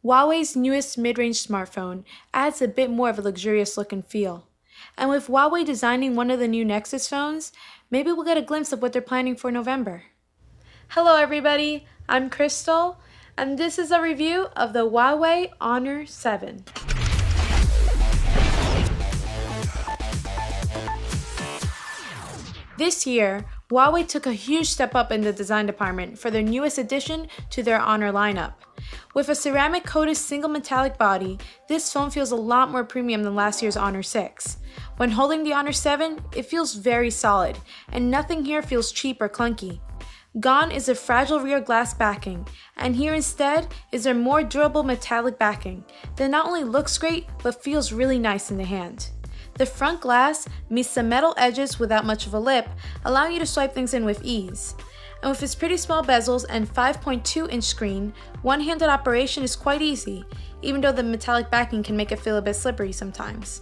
Huawei's newest mid-range smartphone adds a bit more of a luxurious look and feel. And with Huawei designing one of the new Nexus phones, maybe we'll get a glimpse of what they're planning for November. Hello everybody, I'm Crystal, and this is a review of the Huawei Honor 7. This year, Huawei took a huge step up in the design department for their newest addition to their Honor lineup. With a ceramic-coated single metallic body, this phone feels a lot more premium than last year's Honor 6. When holding the Honor 7, it feels very solid, and nothing here feels cheap or clunky. Gone is the fragile rear glass backing, and here instead is their more durable metallic backing that not only looks great, but feels really nice in the hand. The front glass meets the metal edges without much of a lip, allowing you to swipe things in with ease. And with its pretty small bezels and 5.2-inch screen, one-handed operation is quite easy, even though the metallic backing can make it feel a bit slippery sometimes.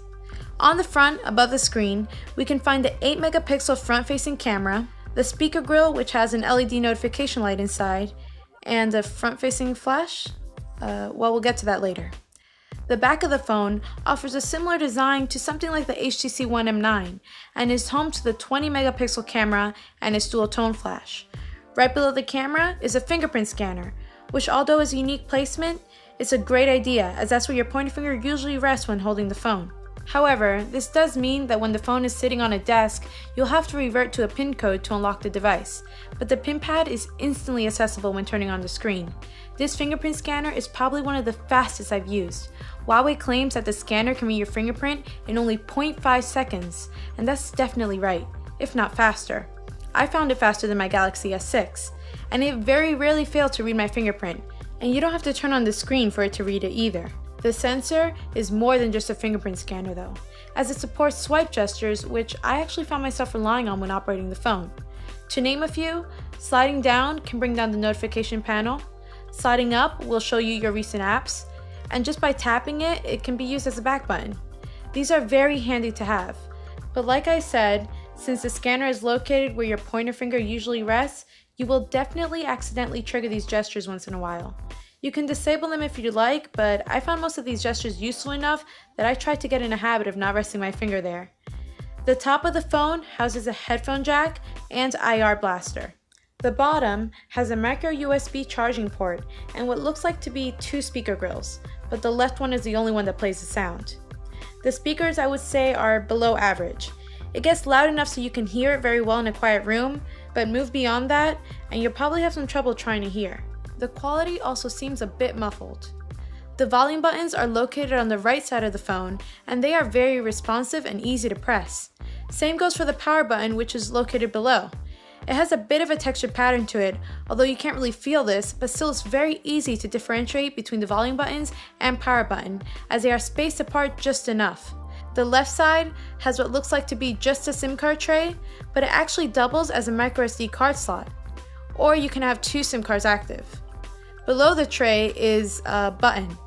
On the front, above the screen, we can find the 8-megapixel front-facing camera, the speaker grille which has an LED notification light inside, and a front-facing flash. We'll get to that later. The back of the phone offers a similar design to something like the HTC One M9 and is home to the 20-megapixel camera and its dual-tone flash. Right below the camera is a fingerprint scanner, which although is a unique placement, it's a great idea as that's where your pointer finger usually rests when holding the phone. However, this does mean that when the phone is sitting on a desk, you'll have to revert to a PIN code to unlock the device, but the PIN pad is instantly accessible when turning on the screen. This fingerprint scanner is probably one of the fastest I've used. Huawei claims that the scanner can read your fingerprint in only 0.5 seconds, and that's definitely right, if not faster. I found it faster than my Galaxy S6, and it very rarely failed to read my fingerprint, and you don't have to turn on the screen for it to read it either. The sensor is more than just a fingerprint scanner though, as it supports swipe gestures which I actually found myself relying on when operating the phone. To name a few, sliding down can bring down the notification panel, sliding up will show you your recent apps, and just by tapping it, it can be used as a back button. These are very handy to have, but like I said, since the scanner is located where your pointer finger usually rests, you will definitely accidentally trigger these gestures once in a while. You can disable them if you'd like, but I found most of these gestures useful enough that I tried to get in a habit of not resting my finger there. The top of the phone houses a headphone jack and IR blaster. The bottom has a micro USB charging port and what looks like to be 2 speaker grills, but the left one is the only one that plays the sound. The speakers I would say are below average. It gets loud enough so you can hear it very well in a quiet room, but move beyond that and you'll probably have some trouble trying to hear. The quality also seems a bit muffled. The volume buttons are located on the right side of the phone and they are very responsive and easy to press. Same goes for the power button, which is located below. It has a bit of a textured pattern to it, although you can't really feel this, but still it's very easy to differentiate between the volume buttons and power button as they are spaced apart just enough. The left side has what looks like to be just a SIM card tray, but it actually doubles as a microSD card slot. Or you can have 2 SIM cards active. Below the tray is a button.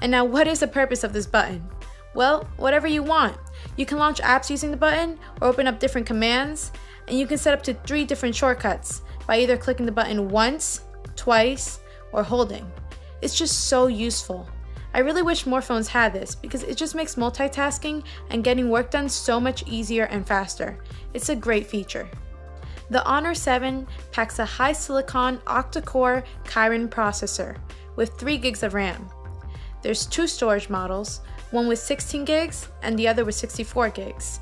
And now what is the purpose of this button? Well, whatever you want. You can launch apps using the button or open up different commands, and you can set up to 3 different shortcuts by either clicking the button once, twice, or holding. It's just so useful. I really wish more phones had this because it just makes multitasking and getting work done so much easier and faster. It's a great feature. The Honor 7 packs a high silicon octa-core Kirin processor with 3 gigs of RAM. There's 2 storage models, one with 16 gigs and the other with 64 gigs.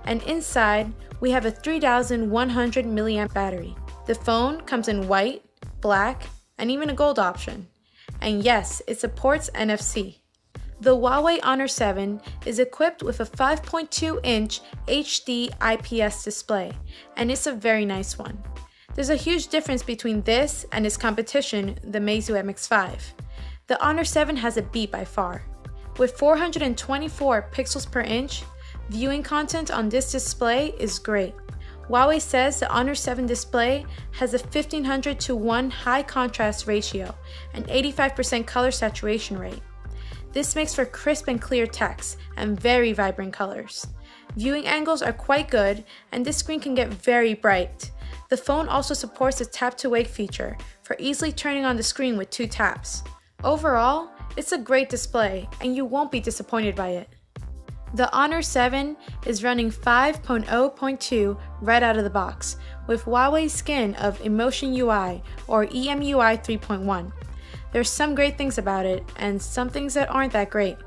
And inside, we have a 3100 milliamp battery. The phone comes in white, black, and even a gold option. And yes, it supports NFC. The Huawei Honor 7 is equipped with a 5.2-inch HD IPS display, and it's a very nice one. There's a huge difference between this and its competition, the Meizu MX5. The Honor 7 has a beat by far. With 424 pixels per inch, viewing content on this display is great. Huawei says the Honor 7 display has a 1500:1 high contrast ratio and 85% color saturation rate. This makes for crisp and clear text and very vibrant colors. Viewing angles are quite good and this screen can get very bright. The phone also supports the tap to wake feature for easily turning on the screen with 2 taps. Overall, It's a great display, and you won't be disappointed by it. The Honor 7 is running 5.0.2 right out of the box, with Huawei's skin of Emotion UI or EMUI 3.1. There's some great things about it, and some things that aren't that great.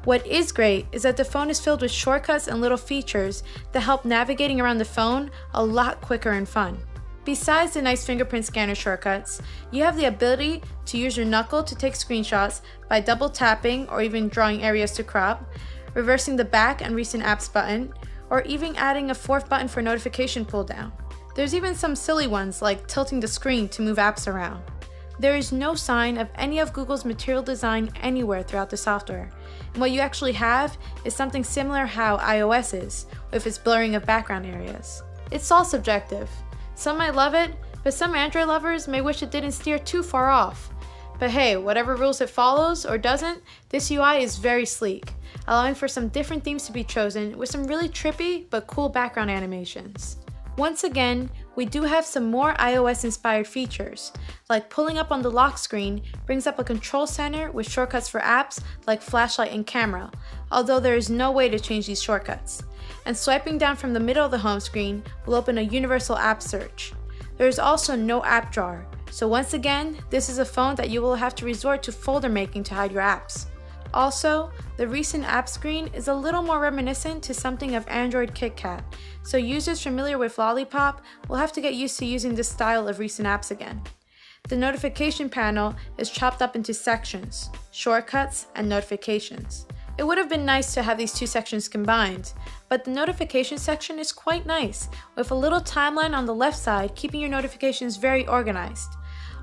What is great is that the phone is filled with shortcuts and little features that help navigating around the phone a lot quicker and fun. Besides the nice fingerprint scanner shortcuts, you have the ability to use your knuckle to take screenshots by double tapping or even drawing areas to crop, reversing the back and recent apps button, or even adding a fourth button for notification pull down. There's even some silly ones like tilting the screen to move apps around. There is no sign of any of Google's material design anywhere throughout the software, and what you actually have is something similar how iOS is, with its blurring of background areas. It's all subjective. Some might love it, but some Android lovers may wish it didn't steer too far off. But hey, whatever rules it follows or doesn't, this UI is very sleek, allowing for some different themes to be chosen with some really trippy but cool background animations. Once again, we do have some more iOS-inspired features, like pulling up on the lock screen brings up a control center with shortcuts for apps like flashlight and camera, although there is no way to change these shortcuts. And swiping down from the middle of the home screen will open a universal app search. There is also no app drawer, so once again, this is a phone that you will have to resort to folder making to hide your apps. Also, the recent app screen is a little more reminiscent to something of Android KitKat, so users familiar with Lollipop will have to get used to using this style of recent apps again. The notification panel is chopped up into sections, shortcuts, and notifications. It would have been nice to have these two sections combined, but the notification section is quite nice, with a little timeline on the left side keeping your notifications very organized.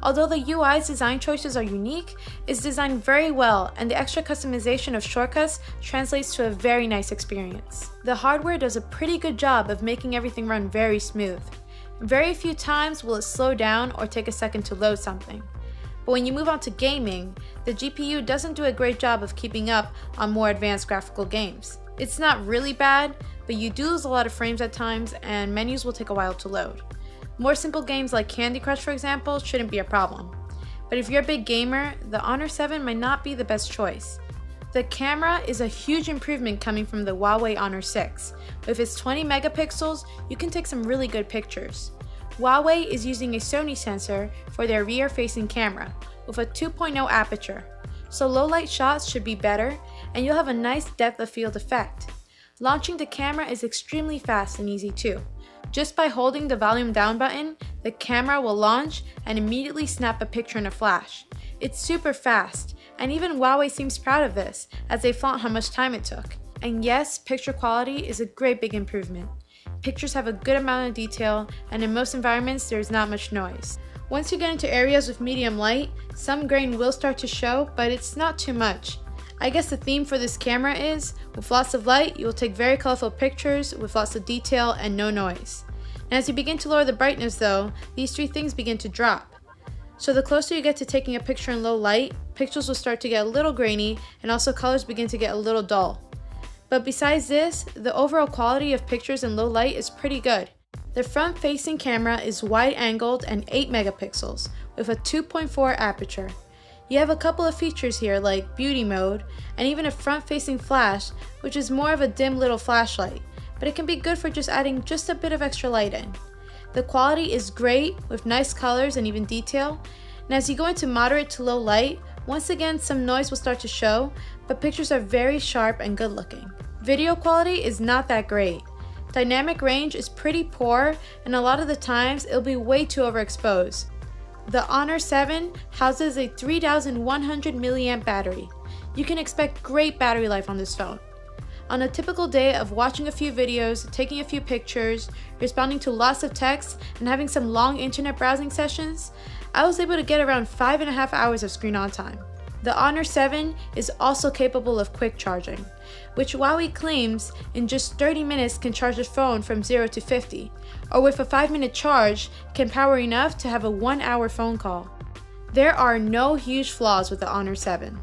Although the UI's design choices are unique, it's designed very well, and the extra customization of shortcuts translates to a very nice experience. The hardware does a pretty good job of making everything run very smooth. Very few times will it slow down or take a second to load something. But when you move on to gaming, the GPU doesn't do a great job of keeping up on more advanced graphical games. It's not really bad, but you do lose a lot of frames at times, and menus will take a while to load. More simple games like Candy Crush, for example, shouldn't be a problem. But if you're a big gamer, the Honor 7 might not be the best choice. The camera is a huge improvement coming from the Huawei Honor 6. With its 20 megapixels, you can take some really good pictures. Huawei is using a Sony sensor for their rear-facing camera, with a 2.0 aperture, so low-light shots should be better, and you'll have a nice depth of field effect. Launching the camera is extremely fast and easy too. Just by holding the volume down button, the camera will launch and immediately snap a picture in a flash. It's super fast, and even Huawei seems proud of this, as they flaunt how much time it took. And yes, picture quality is a great big improvement. Pictures have a good amount of detail, and in most environments there is not much noise. Once you get into areas with medium light, some grain will start to show, but it's not too much. I guess the theme for this camera is, with lots of light, you will take very colorful pictures with lots of detail and no noise. And as you begin to lower the brightness though, these three things begin to drop. So the closer you get to taking a picture in low light, pixels will start to get a little grainy, and also colors begin to get a little dull. But besides this, the overall quality of pictures in low light is pretty good. The front-facing camera is wide-angled and 8 megapixels, with a 2.4 aperture. You have a couple of features here like beauty mode, and even a front-facing flash, which is more of a dim little flashlight, but it can be good for just adding just a bit of extra light in. The quality is great, with nice colors and even detail, and as you go into moderate to low light, once again some noise will start to show, but pictures are very sharp and good looking. Video quality is not that great. Dynamic range is pretty poor, and a lot of the times it'll be way too overexposed. The Honor 7 houses a 3100 mAh battery. You can expect great battery life on this phone. On a typical day of watching a few videos, taking a few pictures, responding to lots of texts, and having some long internet browsing sessions, I was able to get around 5.5 hours of screen on time. The Honor 7 is also capable of quick charging, which Huawei claims in just 30 minutes can charge the phone from 0 to 50, or with a 5-minute charge can power enough to have a 1-hour phone call. There are no huge flaws with the Honor 7,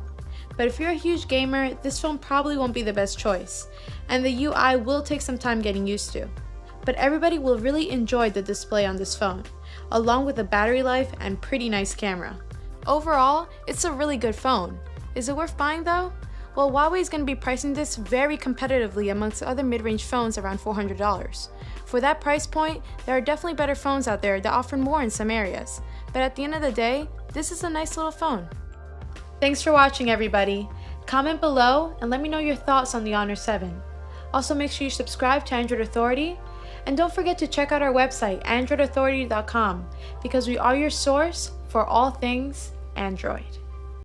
but if you're a huge gamer, this phone probably won't be the best choice, and the UI will take some time getting used to. But everybody will really enjoy the display on this phone, along with the battery life and pretty nice camera. Overall, it's a really good phone. Is it worth buying though? Well, Huawei is going to be pricing this very competitively amongst other mid-range phones around $400. For that price point, there are definitely better phones out there that offer more in some areas. But at the end of the day, this is a nice little phone. Thanks for watching, everybody. Comment below and let me know your thoughts on the Honor 7. Also, make sure you subscribe to Android Authority. And don't forget to check out our website, androidauthority.com, because we are your source for all things Android.